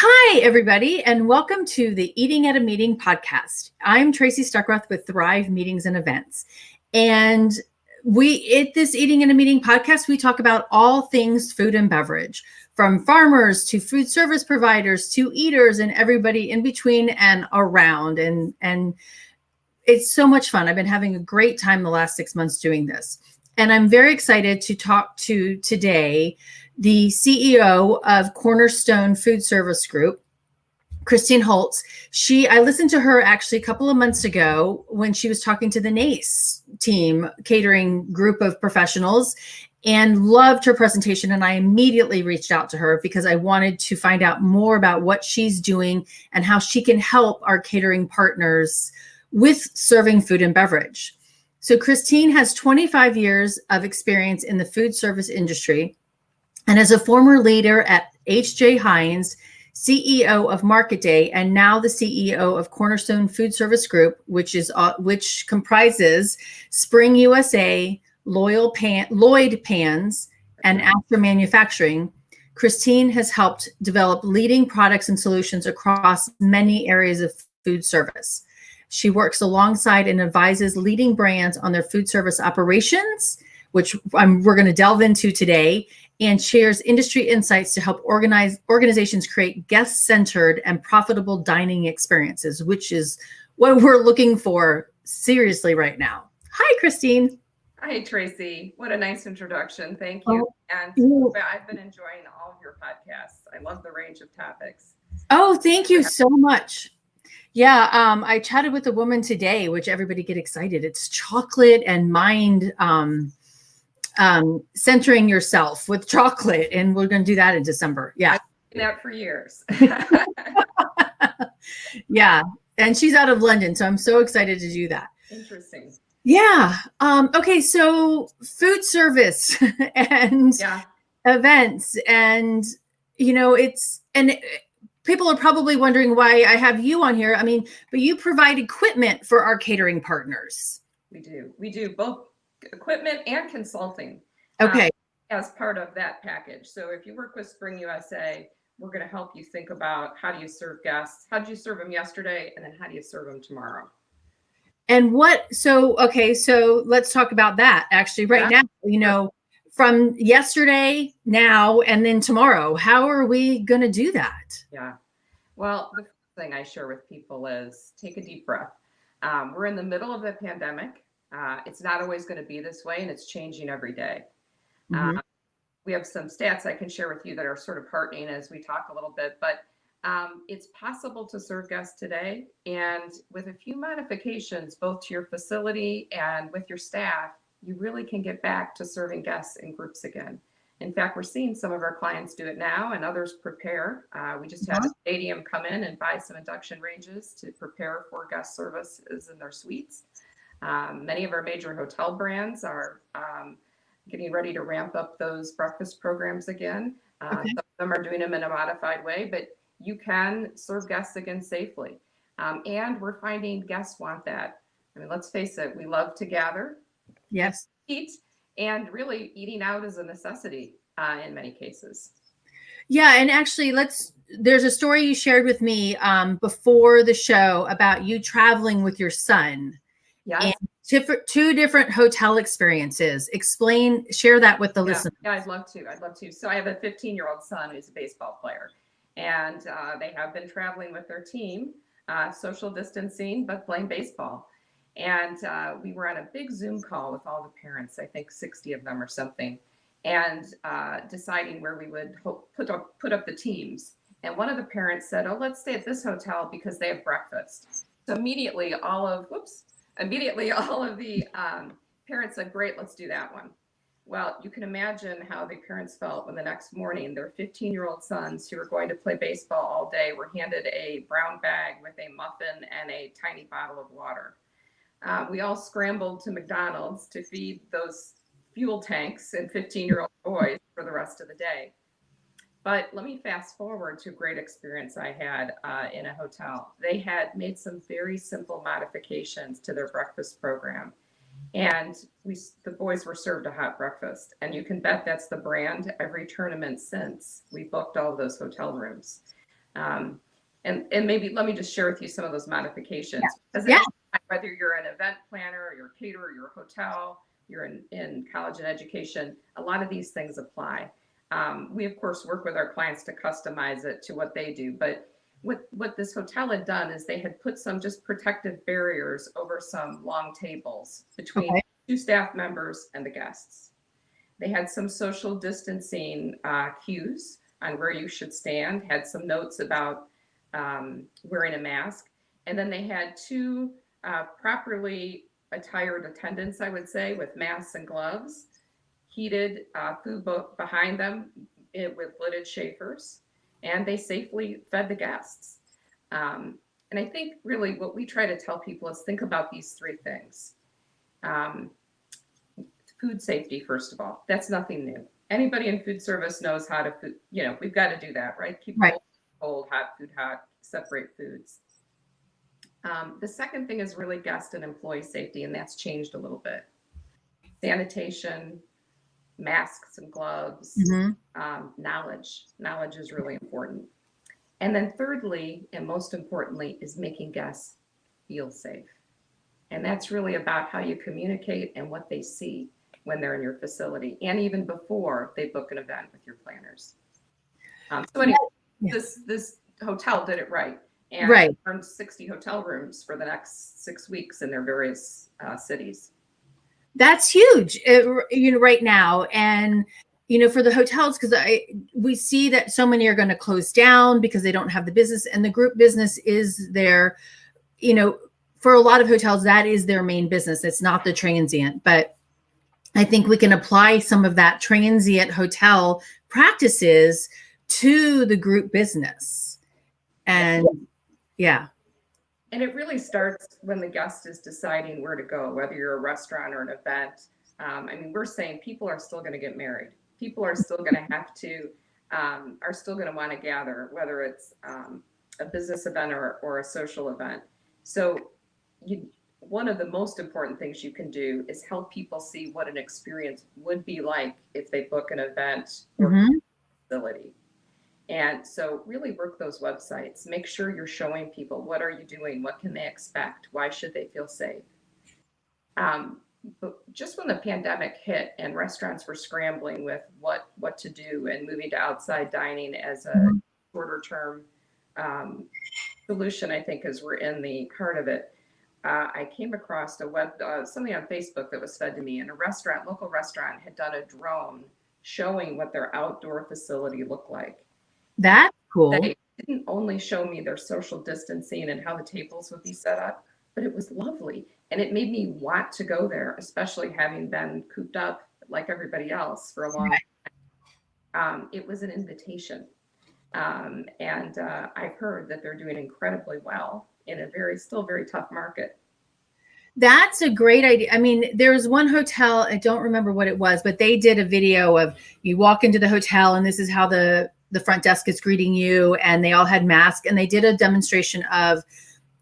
Hi, everybody, and welcome to the Eating at a Meeting podcast. I'm Tracy Stuckroth with Thrive Meetings and Events. And at this Eating at a Meeting podcast, we talk about all things food and beverage, from farmers to food service providers to eaters and everybody in between and around. And it's so much fun. I've been having a great time the last 6 months doing this. And I'm very excited to talk to today the CEO of Cornerstone Foodservice Group, Kristine Holtz. I listened to her actually a couple of months ago when she was talking to the NACE team, catering group of professionals, and loved her presentation. And I immediately reached out to her because I wanted to find out more about what she's doing and how she can help our catering partners with serving food and beverage. So Kristine has 25 years of experience in the food service industry, and as a former leader at H.J. Heinz, CEO of Market Day, and now the CEO of Cornerstone Foodservice Group, which comprises Spring USA, Lloyd Pans, and After Manufacturing, Kristine has helped develop leading products and solutions across many areas of food service. She works alongside and advises leading brands on their food service operations, which we're going to delve into today, and shares industry insights to help organizations create guest-centered and profitable dining experiences, which is what we're looking for seriously right now. Hi, Kristine. Hi, Tracy. What a nice introduction. Thank you. And I've been enjoying all of your podcasts. I love the range of topics. Oh, thank you so much. Yeah, I chatted with a woman today, which everybody get excited. It's chocolate and mind centering yourself with chocolate, and we're going to do that in December. Yeah, I've been doing that for years. Yeah, and she's out of London, so I'm so excited to do that. Interesting. Yeah. Okay, so food service and events, and people are probably wondering why I have you on here. I mean, but you provide equipment for our catering partners. We do both equipment and consulting. Okay. As part of that package. So if you work with Spring USA, we're going to help you think about how do you serve guests? How did you serve them yesterday? And then how do you serve them tomorrow? And so let's talk about that actually right now, from yesterday, now, and then tomorrow. How are we going to do that? Yeah. Well, the first thing I share with people is take a deep breath. We're in the middle of the pandemic. It's not always going to be this way, and it's changing every day. Mm-hmm. We have some stats I can share with you that are sort of heartening as we talk a little bit, but it's possible to serve guests today, and with a few modifications, both to your facility and with your staff, you really can get back to serving guests in groups again. In fact, we're seeing some of our clients do it now and others prepare. We just had a stadium come in and buy some induction ranges to prepare for guest services in their suites. Many of our major hotel brands are getting ready to ramp up those breakfast programs again. Some of them are doing them in a modified way, but you can serve guests again safely. And we're finding guests want that. I mean, let's face it, we love to gather. Yes. Eat, and really eating out is a necessity in many cases. Yeah, and actually, there's a story you shared with me before the show about you traveling with your son. Yes. And two different hotel experiences. Share that with the listeners. Yeah, I'd love to. So I have a 15-year-old son who's a baseball player, and they have been traveling with their team, social distancing, but playing baseball. And we were on a big Zoom call with all the parents, I think 60 of them or something, and deciding where we would put up the teams. And one of the parents said, "Oh, let's stay at this hotel because they have breakfast." So immediately all of the parents said, "Great, let's do that one." Well, you can imagine how the parents felt when the next morning their 15-year-old sons who were going to play baseball all day were handed a brown bag with a muffin and a tiny bottle of water. We all scrambled to McDonald's to feed those fuel tanks and 15-year-old boys for the rest of the day. But let me fast forward to a great experience I had in a hotel. They had made some very simple modifications to their breakfast program. And the boys were served a hot breakfast. And you can bet that's the brand every tournament since we booked all of those hotel rooms. And maybe let me just share with you some of those modifications. Yeah. Whether you're an event planner, you're a caterer, you're a hotel, you're in college and education, a lot of these things apply. We of course work with our clients to customize it to what they do, but what this hotel had done is they had put some just protective barriers over some long tables between two staff members and the guests. They had some social distancing cues on where you should stand, had some notes about wearing a mask, and then they had two properly attired attendants, I would say, with masks and gloves, heated food behind them with lidded chafers, and they safely fed the guests. And I think really what we try to tell people is think about these three things. Food safety, first of all, that's nothing new. Anybody in food service knows how to food, we've got to do that, right? Keep cold, hot food hot, separate foods. The second thing is really guest and employee safety, and that's changed a little bit. Sanitation, masks and gloves, knowledge. Knowledge is really important. And then thirdly, and most importantly, is making guests feel safe. And that's really about how you communicate and what they see when they're in your facility, and even before they book an event with your planners. So anyway, this hotel did it right. And earned 60 hotel rooms for the next 6 weeks in their various cities. That's huge, right now. And, for the hotels, because we see that so many are going to close down because they don't have the business, and the group business is their, for a lot of hotels, that is their main business. It's not the transient, but I think we can apply some of that transient hotel practices to the group business. And and it really starts when the guest is deciding where to go, whether you're a restaurant or an event. We're saying people are still going to get married. People are still going to have to, are still going to want to gather, whether it's a business event or a social event. So one of the most important things you can do is help people see what an experience would be like if they book an event or facility. And so really work those websites. Make sure you're showing people, what are you doing? What can they expect? Why should they feel safe? But just when the pandemic hit and restaurants were scrambling with what to do and moving to outside dining as a shorter term solution, I think, as we're in the heart of it, I came across something on Facebook that was fed to me, and local restaurant had done a drone showing what their outdoor facility looked like. That's cool. They didn't only show me their social distancing and how the tables would be set up, but it was lovely. And it made me want to go there, especially having been cooped up like everybody else for a long time. It was an invitation. And I've heard that they're doing incredibly well in a still very tough market. That's a great idea. There's one hotel, I don't remember what it was, but they did a video of you walk into the hotel and this is how the front desk is greeting you, and they all had masks, and they did a demonstration of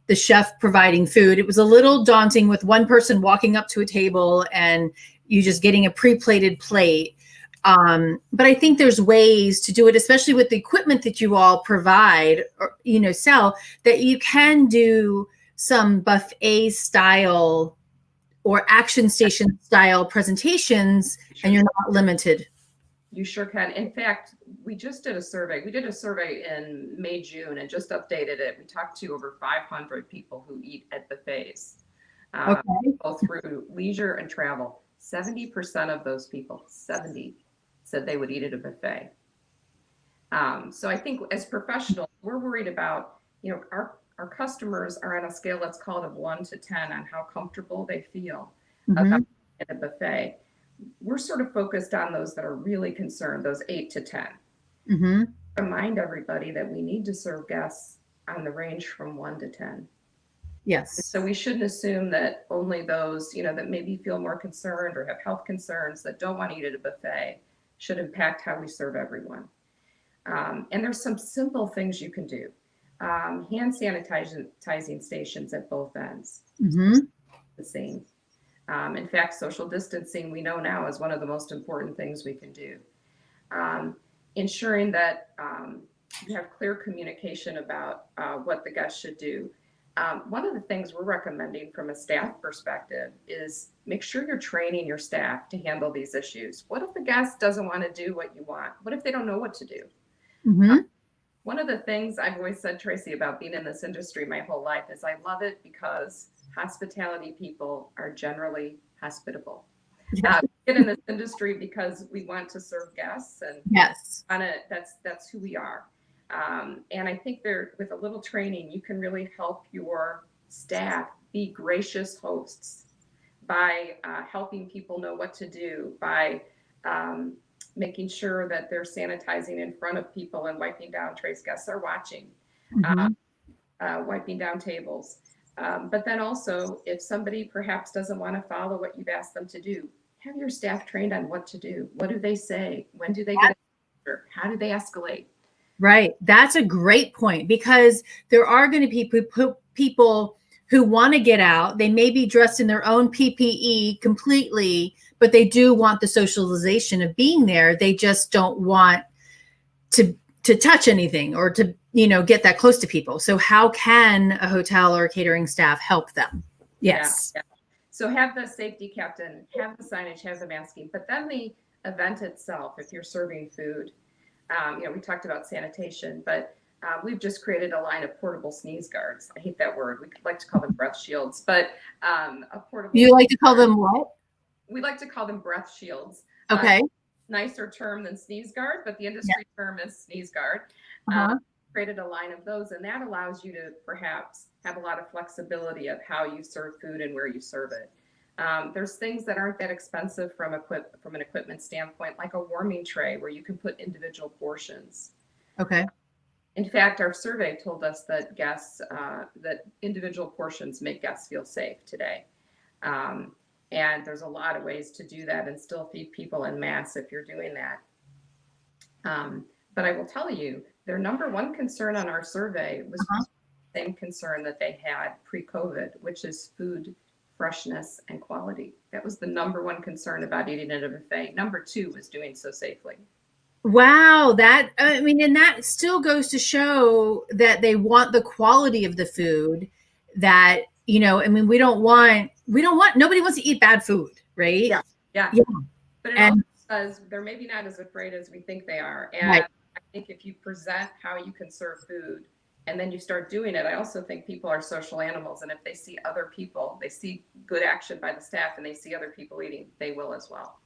the chef providing food. It was a little daunting with one person walking up to a table and you just getting a pre-plated plate. But I think there's ways to do it, especially with the equipment that you all provide or, sell, that you can do some buffet style or action station style presentations, and you're not limited. You sure can. In fact, we just did a survey. We did a survey in May, June, and just updated it. We talked to over 500 people who eat at buffets, both through leisure and travel. 70% of those people, 70, said they would eat at a buffet. So I think as professionals, we're worried about, our customers are on a scale, let's call it of 1 to 10, on how comfortable they feel about at a buffet. We're sort of focused on those that are really concerned, those 8 to 10. Remind everybody that we need to serve guests on the range from 1 to 10. Yes. So we shouldn't assume that only those, that maybe feel more concerned or have health concerns that don't want to eat at a buffet should impact how we serve everyone. And there's some simple things you can do. Hand sanitizing stations at both ends. The same. In fact, social distancing, we know now, is one of the most important things we can do. Ensuring that you have clear communication about what the guests should do. One of the things we're recommending from a staff perspective is make sure you're training your staff to handle these issues. What if the guest doesn't want to do what you want? What if they don't know what to do? Mm-hmm. One of the things I've always said, Tracy, about being in this industry my whole life is I love it because hospitality people are generally hospitable. Yes. Get in this industry because we want to serve guests, and Yes. that's who we are. And I think with a little training, you can really help your staff be gracious hosts by helping people know what to do, by making sure that they're sanitizing in front of people and wiping down trays. Guests are watching, wiping down tables. But then also, if somebody perhaps doesn't want to follow what you've asked them to do, have your staff trained on what to do. What do they say? When do they get an order? How do they escalate? Right. That's a great point, because there are going to be people who want to get out. They may be dressed in their own PPE completely, but they do want the socialization of being there. They just don't want to touch anything or to, get that close to people. So how can a hotel or catering staff help them? Yes. Yeah. So have the safety captain, have the signage, have the masking, but then the event itself, if you're serving food, we talked about sanitation, but we've just created a line of portable sneeze guards. I hate that word. We like to call them breath shields, but a portable. You like to call them what? We like to call them breath shields. Okay. Nicer term than sneeze guard, but the industry term is sneeze guard. Created a line of those, and that allows you to perhaps have a lot of flexibility of how you serve food and where you serve it. There's things that aren't that expensive from an equipment standpoint, like a warming tray where you can put individual portions. Okay. In fact, our survey told us that that individual portions make guests feel safe today. And there's a lot of ways to do that and still feed people en masse if you're doing that. But I will tell you, their number one concern on our survey was the same concern that they had pre-COVID, which is food freshness and quality. That was the number one concern about eating at a buffet. Number two was doing so safely. Wow. And that still goes to show that they want the quality of the food that, nobody wants to eat bad food, right? Yeah. But it also says they're maybe not as afraid as we think they are. And right. I think if you present how you can serve food and then you start doing it, I also think people are social animals. And if they see other people, they see good action by the staff and they see other people eating, they will as well.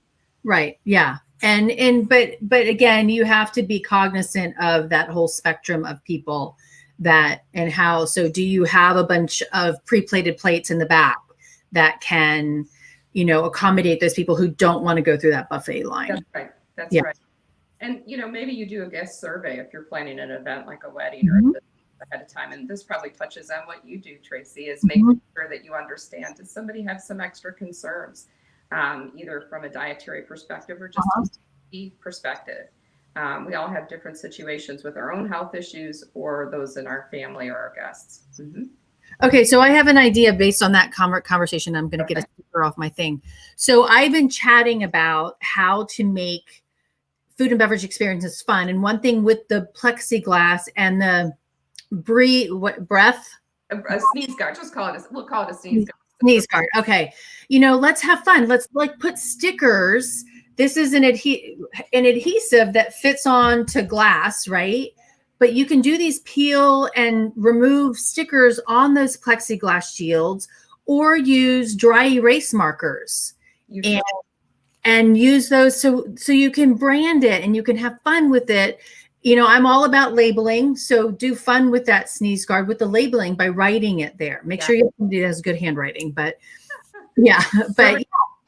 Right. Yeah. But again, you have to be cognizant of that whole spectrum of people so do you have a bunch of pre-plated plates in the back that can, accommodate those people who don't want to go through that buffet line? That's right. And, maybe you do a guest survey if you're planning an event like a wedding or ahead of time. And this probably touches on what you do, Tracy, is making sure that you understand, does somebody have some extra concerns, either from a dietary perspective or just a safety perspective. We all have different situations with our own health issues or those in our family or our guests. Okay, so I have an idea based on that conversation. I'm going to get a sticker off my thing. So I've been chatting about how to make food and beverage experiences fun. And one thing with the plexiglass and the breath? A sneeze guard. We'll call it a sneeze guard. Sneeze guard. Okay. Let's have fun. Let's put stickers. This is an adhesive that fits on to glass, right? But you can do these peel and remove stickers on those plexiglass shields, or use dry erase markers and use those so you can brand it and you can have fun with it. I'm all about labeling, so do fun with that sneeze guard with the labeling by writing it there. Make sure you have somebody that has good handwriting, but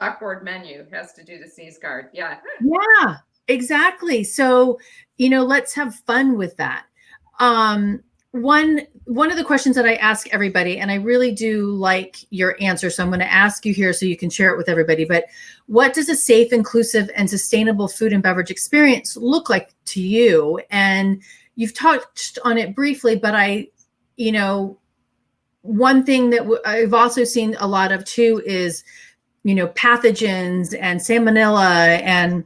chalkboard menu has to do the sneeze guard. Yeah, exactly. So, let's have fun with that. One of the questions that I ask everybody, and I really do like your answer, so I'm going to ask you here so you can share it with everybody, but what does a safe, inclusive, and sustainable food and beverage experience look like to you? And you've touched on it briefly, but one thing that I've also seen a lot of too is, pathogens and salmonella and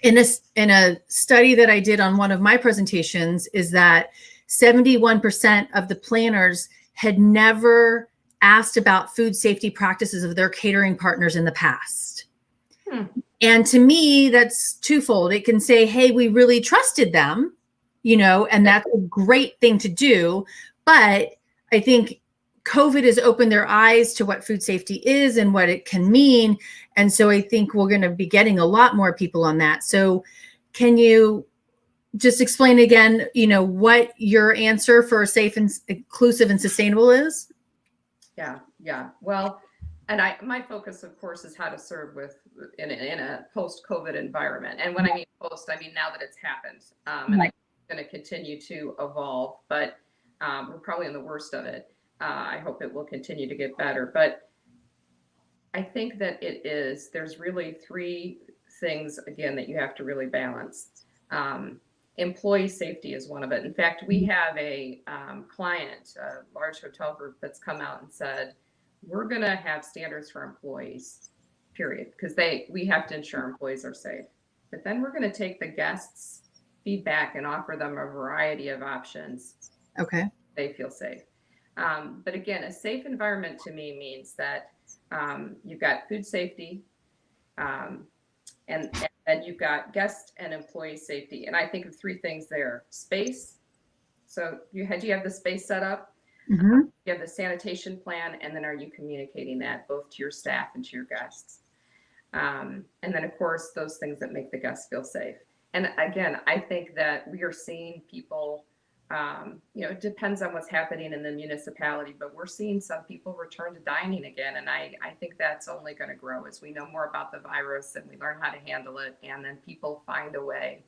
in a study that I did on one of my presentations is that 71% of the planners had never asked about food safety practices of their catering partners in the past. And to me, that's twofold. It can say, hey, we really trusted them, and that's a great thing to do. But I think COVID has opened their eyes to what food safety is and what it can mean. And so I think we're going to be getting a lot more people on that. So can you just explain again, what your answer for safe and inclusive and sustainable is? Yeah. Well, and my focus, of course, is how to serve in a post-COVID environment. And when I mean post, I mean now that it's happened, and it's going to continue to evolve. But we're probably in the worst of it. I hope it will continue to get better. But I think that there's really three things, again, that you have to really balance. Employee safety is one of it. In fact, we have a client, a large hotel group, that's come out and said, we're going to have standards for employees, period, because we have to ensure employees are safe. But then we're going to take the guests' feedback and offer them a variety of options. Okay. They feel safe. But again, a safe environment to me means that you've got food safety, and then you've got guest and employee safety. And I think of three things there: space. So do you have the space set up? Mm-hmm. You have the sanitation plan, and then are you communicating that both to your staff and to your guests? And then, of course, those things that make the guests feel safe. And again, I think that we are seeing people, it depends on what's happening in the municipality, but we're seeing some people return to dining again. And I think that's only going to grow as we know more about the virus and we learn how to handle it. And then people find a way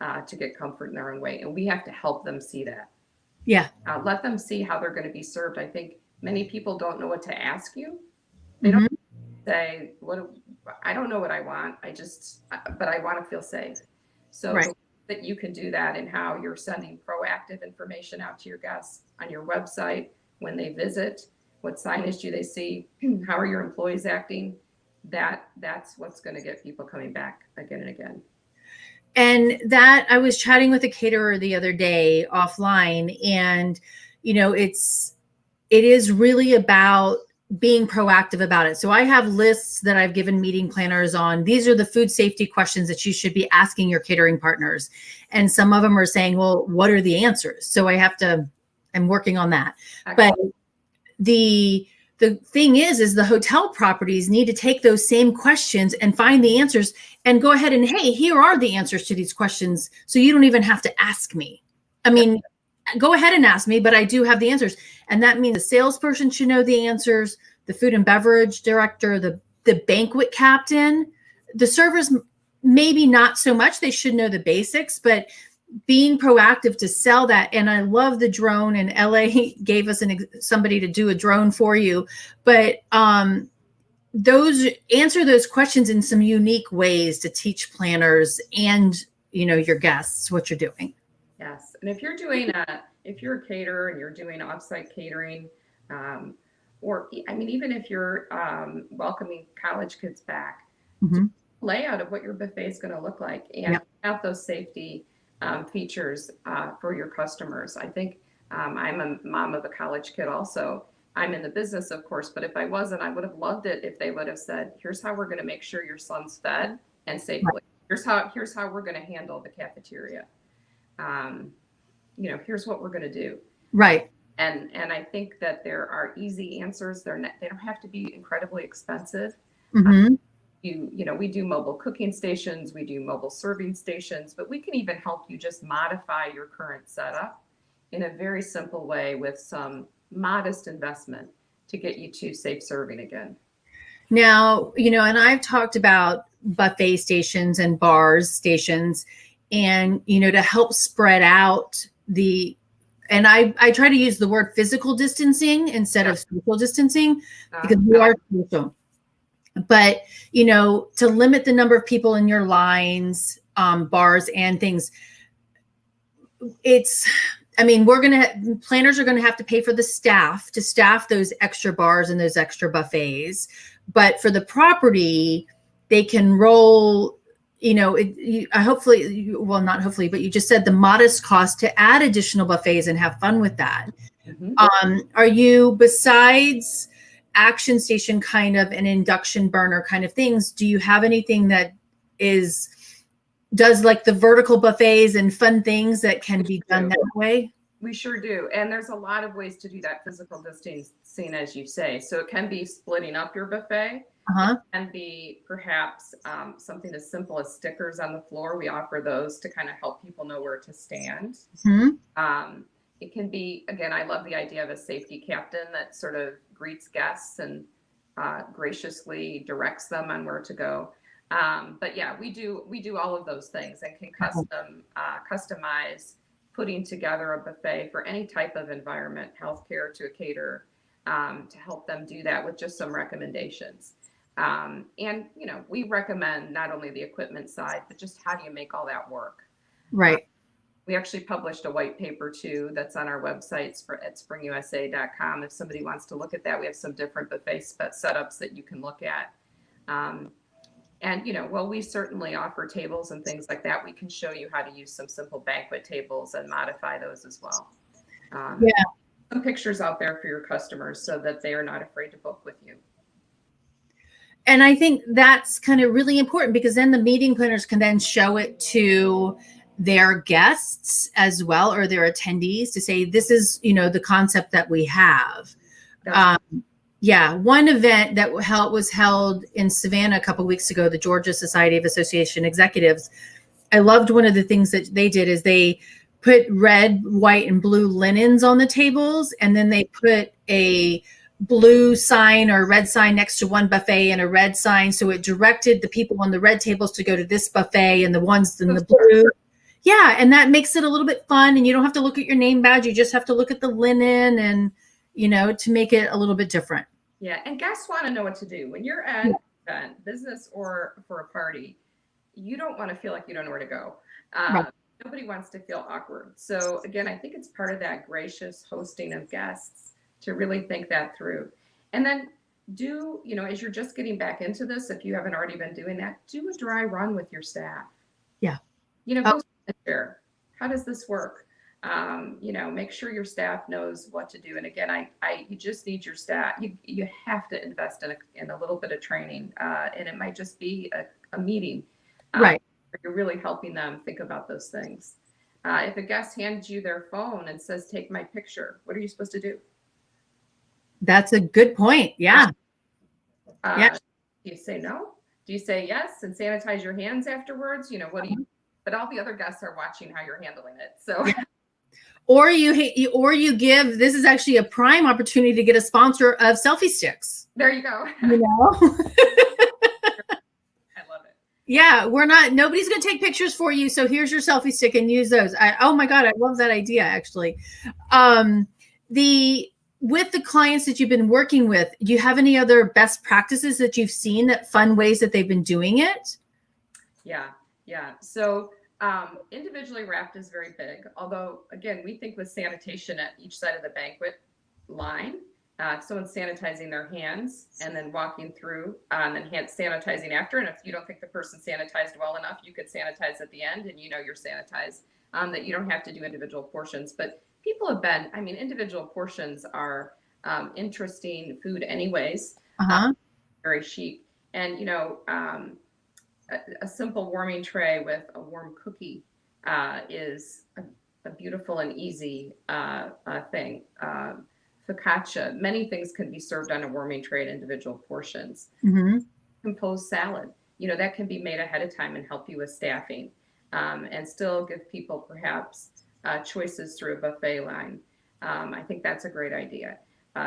to get comfort in their own way. And we have to help them see that. Yeah. Let them see how they're going to be served. I think many people don't know what to ask you. They don't say, I don't know what I want. But I want to feel safe. So right. That you can do that, and how you're sending proactive information out to your guests on your website when they visit. What signage do they see? How are your employees acting? That's what's going to get people coming back again and again. And that I was chatting with a caterer the other day offline, and it is really about being proactive about it. So I have lists that I've given meeting planners on. These are the food safety questions that you should be asking your catering partners. And some of them are saying, well, what are the answers? So I'm working on that. Excellent. But the thing is the hotel properties need to take those same questions and find the answers and go ahead and, hey, here are the answers to these questions. So you don't even have to ask me. I mean, go ahead and ask me, but I do have the answers. And that means the salesperson should know the answers, the food and beverage director, the banquet captain, the servers, maybe not so much. They should know the basics, but being proactive to sell that. And I love the drone, and LA gave us somebody to do a drone for you, but answer those questions in some unique ways to teach planners and, your guests what you're doing. Yes. And if you're a caterer and you're doing offsite catering, even if you're welcoming college kids back, layout of what your buffet is going to look like, and have those safety features for your customers. I think I'm a mom of a college kid also. I'm in the business, of course, but if I wasn't, I would have loved it if they would have said, here's how we're going to make sure your son's fed and safely. Here's how we're going to handle the cafeteria. Here's what we're going to do. Right. And I think that there are easy answers. They don't have to be incredibly expensive. We do mobile cooking stations, we do mobile serving stations, but we can even help you just modify your current setup in a very simple way with some modest investment to get you to safe serving again. Now, and I've talked about buffet stations and bars stations, and, to help spread out and I try to use the word physical distancing instead of social distancing, because we are social. But, to limit the number of people in your lines, bars and things, planners are going to have to pay for the staff to staff those extra bars and those extra buffets. But for the property, they can roll, hopefully, well, not hopefully, but you just said the modest cost to add additional buffets and have fun with that. Are you, besides Action Station kind of an induction burner kind of things, do you have anything that does like the vertical buffets and fun things that can be done that way? We sure do. And there's a lot of ways to do that physical distancing, as you say. So it can be splitting up your buffet. It can be perhaps something as simple as stickers on the floor. We offer those to kind of help people know where to stand. It can be, again, I love the idea of a safety captain that sort of greets guests and graciously directs them on where to go. But yeah, we do all of those things and can customize putting together a buffet for any type of environment, healthcare to a caterer, to help them do that with just some recommendations. And we recommend not only the equipment side, but just how do you make all that work? Right. We actually published a white paper too that's on our websites at springusa.com. If somebody wants to look at that, we have some different buffet setups that you can look at. And while we certainly offer tables and things like that, we can show you how to use some simple banquet tables and modify those as well. Some pictures out there for your customers so that they are not afraid to book with you. And I think that's kind of really important, because then the meeting planners can then show it to their guests as well, or their attendees, to say, this is, the concept that we have. One event that was held in Savannah a couple of weeks ago, the Georgia Society of Association Executives, I loved one of the things that they did is they put red, white, and blue linens on the tables, and then they put a blue sign or red sign next to one buffet and a red sign, so it directed the people on the red tables to go to this buffet and the ones in the blue. Yeah, and that makes it a little bit fun, and you don't have to look at your name badge. You just have to look at the linen and, to make it a little bit different. Yeah, and guests want to know what to do. When you're at an event, business or for a party, you don't want to feel like you don't know where to go. Nobody wants to feel awkward. So again, I think it's part of that gracious hosting of guests to really think that through. And then as you're just getting back into this, if you haven't already been doing that, do a dry run with your staff. Go share. How does this work? Make sure your staff knows what to do. And again, you just need your staff. You have to invest in a little bit of training, and it might just be a meeting, right? Where you're really helping them think about those things. If a guest hands you their phone and says, "Take my picture," what are you supposed to do? That's a good point. Yeah. Do you say no? Do you say yes and sanitize your hands afterwards? What do you? But all the other guests are watching how you're handling it. So. Or you give, this is actually a prime opportunity to get a sponsor of selfie sticks. There you go. I love it. Yeah, nobody's going to take pictures for you. So here's your selfie stick and use those. Oh my God, I love that idea, actually. With the clients that you've been working with, do you have any other best practices that you've seen, that fun ways that they've been doing it? Yeah. So individually wrapped is very big. Although, again, we think with sanitation at each side of the banquet line, if someone's sanitizing their hands and then walking through, and then hand sanitizing after, and if you don't think the person sanitized well enough, you could sanitize at the end, and you're sanitized, that you don't have to do individual portions. But people have been, individual portions are interesting food anyways, very chic. And, a simple warming tray with a warm cookie is a beautiful and easy thing. Focaccia, many things can be served on a warming tray at individual portions. Composed salad, that can be made ahead of time and help you with staffing, and still give people perhaps choices through a buffet line. I think that's a great idea.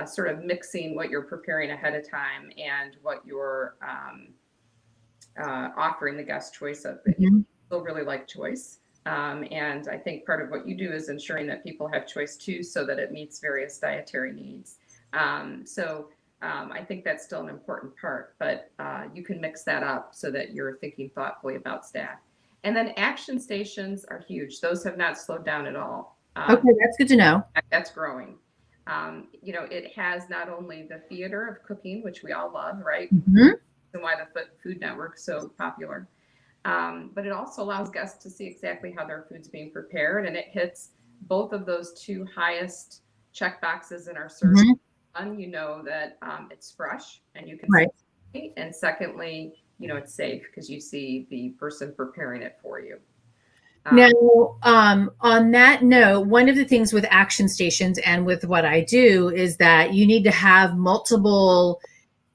Sort of mixing what you're preparing ahead of time and what you're offering the guest choice of. People really like choice. And I think part of what you do is ensuring that people have choice too, so that it meets various dietary needs. I think that's still an important part, but you can mix that up so that you're thinking thoughtfully about staff. And then action stations are huge. Those have not slowed down at all. Okay, that's good to know. That's growing. It has not only the theater of cooking, which we all love, right? And why the Food Network is so popular. But it also allows guests to see exactly how their food's being prepared, and it hits both of those two highest check boxes in our survey. Mhm. One, you know that it's fresh and you can Right. see it. And secondly, you know it's safe because you see the person preparing it for you. Now, on that note, one of the things with action stations and with what I do is that you need to have multiple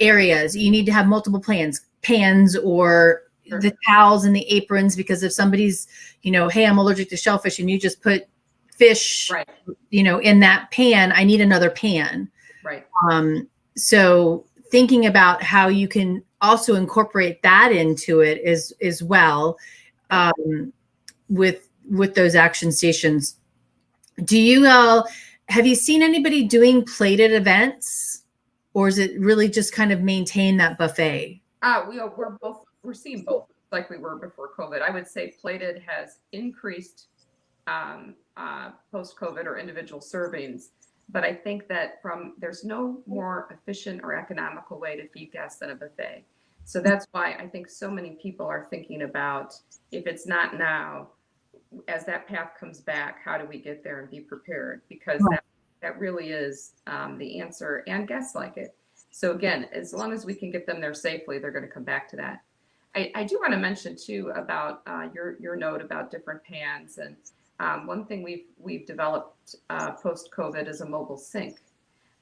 areas. You need to have multiple pans or Sure. the towels and the aprons, because if somebody's, hey, I'm allergic to shellfish, and you just put fish, Right. In that pan, I need another pan. Right. So thinking about how you can also incorporate that into it as well. With those action stations. Do you all have you seen anybody doing plated events, or is it really just kind of maintain that buffet? We're seeing both like we were before COVID. I would say plated has increased post COVID or individual servings, but I think that there's no more efficient or economical way to feed guests than a buffet. So that's why I think so many people are thinking about, if it's not now, as that path comes back, how do we get there and be prepared? Because that really is the answer, and guests like it. So again, as long as we can get them there safely, they're going to come back to that. I do want to mention too about your note about different pans, and one thing we've developed post COVID is a mobile sink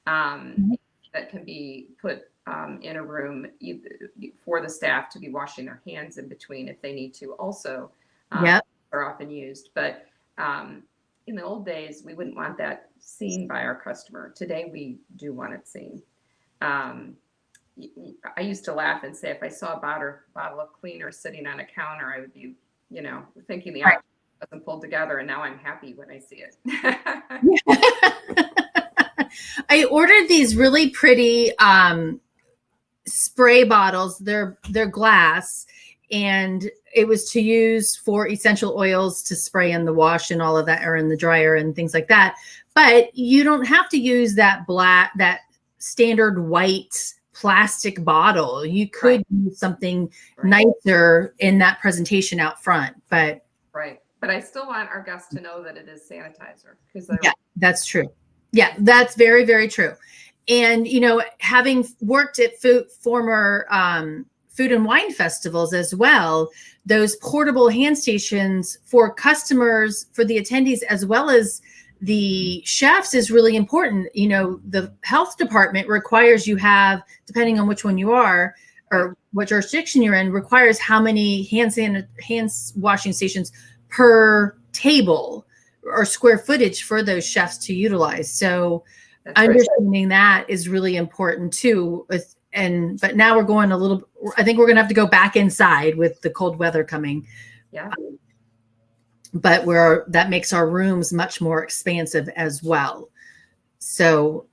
that can be put in a room for the staff to be washing their hands in between if they need to. Also, are often used, but in the old days, we wouldn't want that seen by our customer. Today, we do want it seen. I used to laugh and say, if I saw a bottle of cleaner sitting on a counter, I would be, thinking the opposite wasn't pulled together. And now I'm happy when I see it. I ordered these really pretty spray bottles. They're glass, and it was to use for essential oils to spray in the wash and all of that, or in the dryer and things like that. But you don't have to use that standard white plastic bottle. You could use something nicer in that presentation out front. But I still want our guests to know that it is sanitizer, because that's true. Yeah, that's very, very true. And having worked at former food and wine festivals as well, those portable hand stations for customers, for the attendees, as well as the chefs, is really important. The health department requires you have, depending on which one you are or what jurisdiction you're in, requires how many hand washing stations per table or square footage for those chefs to utilize. So understanding that is really important too. But now we're going I think we're going to have to go back inside with the cold weather coming. Yeah. But that makes our rooms much more expansive as well. So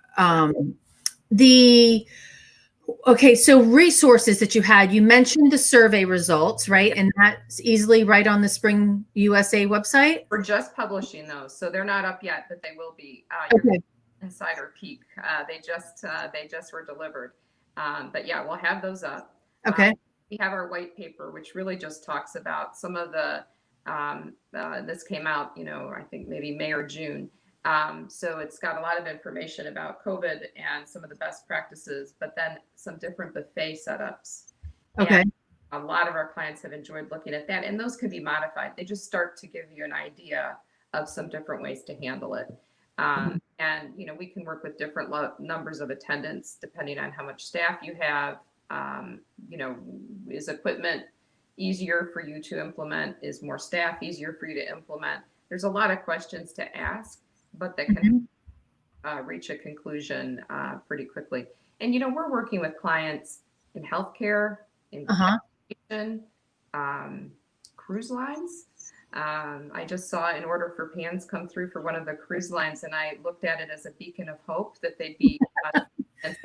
so resources that you had, you mentioned the survey results, right? And that's easily right on the Spring USA website. We're just publishing those, so they're not up yet, but they will be. Insider peek. They just were delivered. But yeah, we'll have those up. Okay. We have our white paper, which really just talks about some of the, this came out, I think maybe May or June. So it's got a lot of information about COVID and some of the best practices, but then some different buffet setups. Okay. And a lot of our clients have enjoyed looking at that, and those can be modified. They just start to give you an idea of some different ways to handle it. And, we can work with different numbers of attendants depending on how much staff you have. Is equipment easier for you to implement? Is more staff easier for you to implement? There's a lot of questions to ask, but that can reach a conclusion pretty quickly. And, we're working with clients in healthcare, in education, cruise lines. I just saw an order for pans come through for one of the cruise lines, and I looked at it as a beacon of hope that they'd be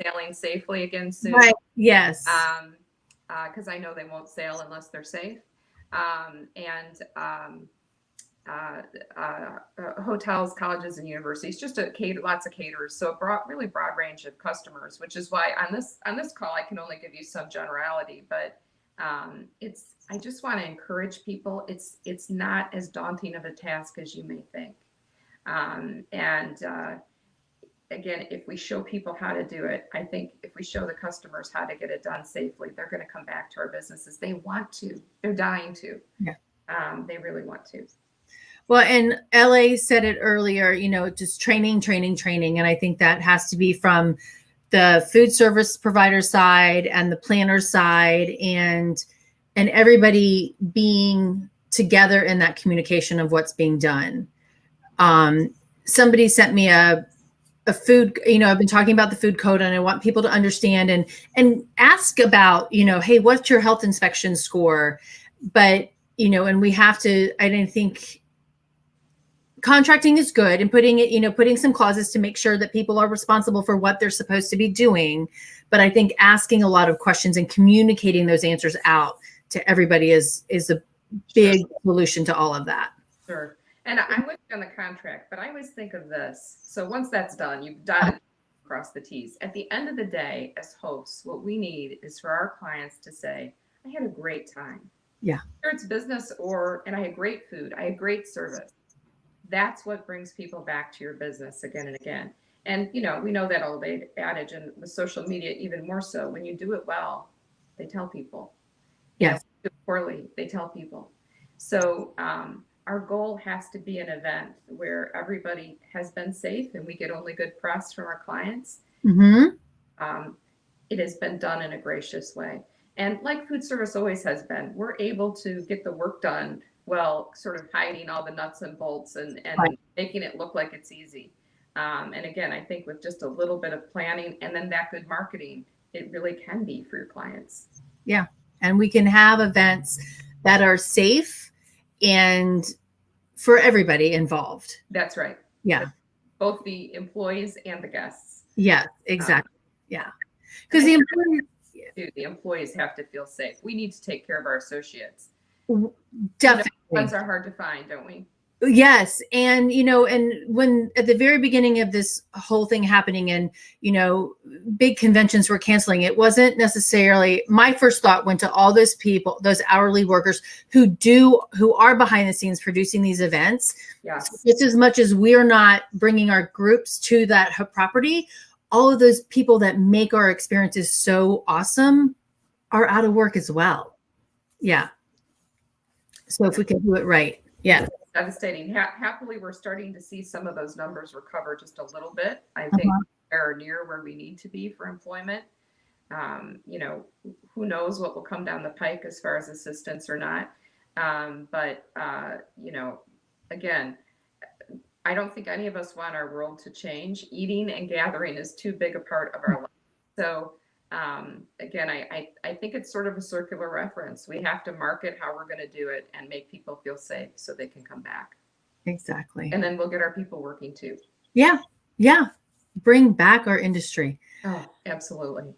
sailing safely again soon. Right. Yes. Because I know they won't sail unless they're safe. Hotels, colleges, and universities, just lots of caterers. So a really broad range of customers, which is why on this call I can only give you some generality, but it's I just want to encourage people. It's not as daunting of a task as you may think. And again, if we show people how to do it, I think if we show the customers how to get it done safely, they're going to come back to our businesses. They want to. They're dying to. Yeah. They really want to. Well, and LA said it earlier, just training, training, training. And I think that has to be from the food service provider side and the planner side and everybody being together in that communication of what's being done. Somebody sent me a food, I've been talking about the food code and I want people to understand and ask about, hey, what's your health inspection score? But, and we have to, I don't think contracting is good and putting some clauses to make sure that people are responsible for what they're supposed to be doing. But I think asking a lot of questions and communicating those answers out to everybody is a big solution to all of that. Sure. And I'm with you on the contract, but I always think of this. So once that's done, you've dotted across the T's. At the end of the day, as hosts, what we need is for our clients to say, I had a great time. Yeah. Whether it's business and I had great food, I had great service. That's what brings people back to your business again and again. And, we know that old adage, and with social media, even more so. When you do it well, they tell people. Yes. Do it poorly, they tell people. So our goal has to be an event where everybody has been safe and we get only good press from our clients. Mm-hmm. It has been done in a gracious way. And like food service always has been, we're able to get the work done while sort of hiding all the nuts and bolts and right. Making it look like it's easy. And again, I think with just a little bit of planning and then that good marketing, it really can be for your clients. Yeah. And we can have events that are safe and for everybody involved. That's right. Yeah. Both the employees and the guests. Yeah, exactly. Yeah. Because the employees have to feel safe. We need to take care of our associates. Definitely. Ones are hard to find, don't we? Yes. And, and when at the very beginning of this whole thing happening and, big conventions were canceling, it wasn't necessarily, my first thought went to all those people, those hourly workers who are behind the scenes producing these events. Yes. Just as much as we're not bringing our groups to that property, all of those people that make our experiences so awesome are out of work as well. Yeah. So if we can do it right. Yeah. Devastating. Happily, we're starting to see some of those numbers recover just a little bit. I think we're near where we need to be for employment. Who knows what will come down the pike as far as assistance or not. But again, I don't think any of us want our world to change. Eating and gathering is too big a part of our life. So again, I think it's sort of a circular reference. We have to market how we're going to do it and make people feel safe so they can come back. Exactly. And then we'll get our people working too. Yeah. Yeah. Bring back our industry. Oh, absolutely.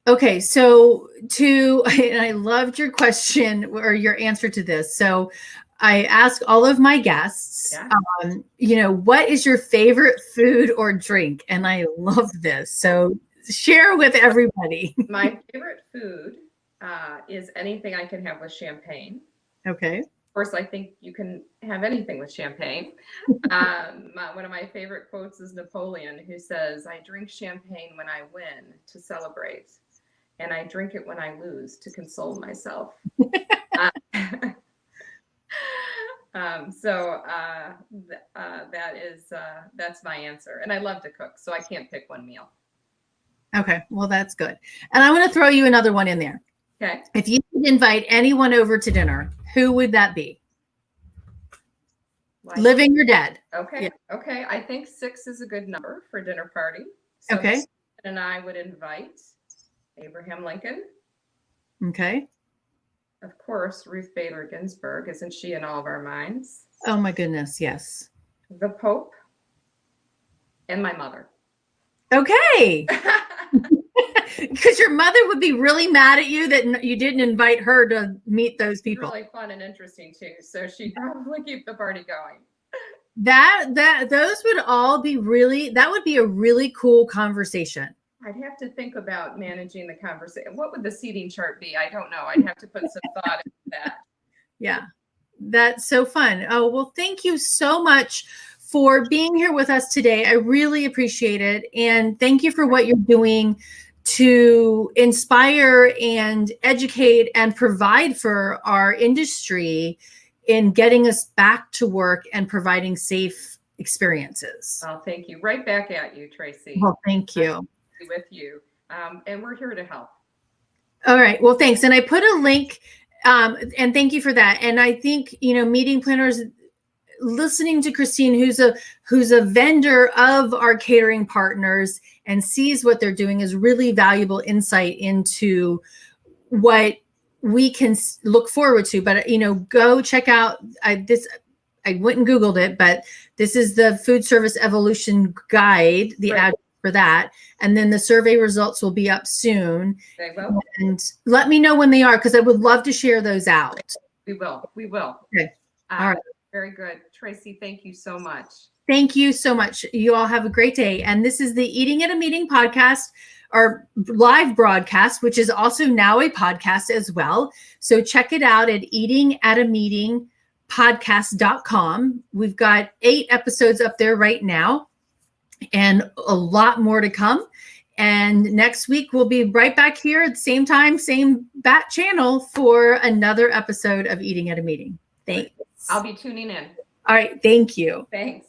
Okay. So and I loved your question or your answer to this. So I ask all of my guests, what is your favorite food or drink? And I love this. So share with everybody. My favorite food is anything I can have with champagne. Okay. Of course, I think you can have anything with champagne. One of my favorite quotes is Napoleon, who says, I drink champagne when I win to celebrate, and I drink it when I lose to console myself. That's my answer. And I love to cook, so I can't pick one meal. Okay. Well, that's good. And I want to throw you another one in there. Okay. If you could invite anyone over to dinner, who would that be? Living or dead? Okay. Yeah. Okay. I think 6 is a good number for a dinner party. So okay. And I would invite Abraham Lincoln. Okay. Of course, Ruth Bader Ginsburg. Isn't she in all of our minds? Oh my goodness. Yes. The Pope and my mother. Okay. Because your mother would be really mad at you that you didn't invite her to meet those people. Really fun and interesting too. So she'd probably keep the party going. Those would all be that would be a really cool conversation. I'd have to think about managing the conversation. What would the seating chart be? I don't know. I'd have to put some thought into that. Yeah, that's so fun. Oh, well, thank you so much for being here with us today. I really appreciate it. And thank you for what you're doing to inspire and educate and provide for our industry in getting us back to work and providing safe experiences. Oh, thank you. Right back at you, Tracy. Well, thank you. With you. And we're here to help. All right. Well, thanks. And I put a link, and thank you for that. And I think, meeting planners listening to Kristine, who's a vendor of our catering partners and sees what they're doing, is really valuable insight into what we can look forward to. But, go check out this. I went and Googled it, but this is the Food Service Evolution Guide, the ad for that. And then the survey results will be up soon. They will. And let me know when they are, because I would love to share those out. We will. Okay. All right. Very good. Tracy, thank you so much. Thank you so much. You all have a great day. And this is the Eating at a Meeting podcast, our live broadcast, which is also now a podcast as well. So check it out at eatingatameetingpodcast.com. We've got 8 episodes up there right now and a lot more to come. And next week, we'll be right back here at the same time, same bat channel for another episode of Eating at a Meeting. Thanks. I'll be tuning in. All right. Thank you. Thanks.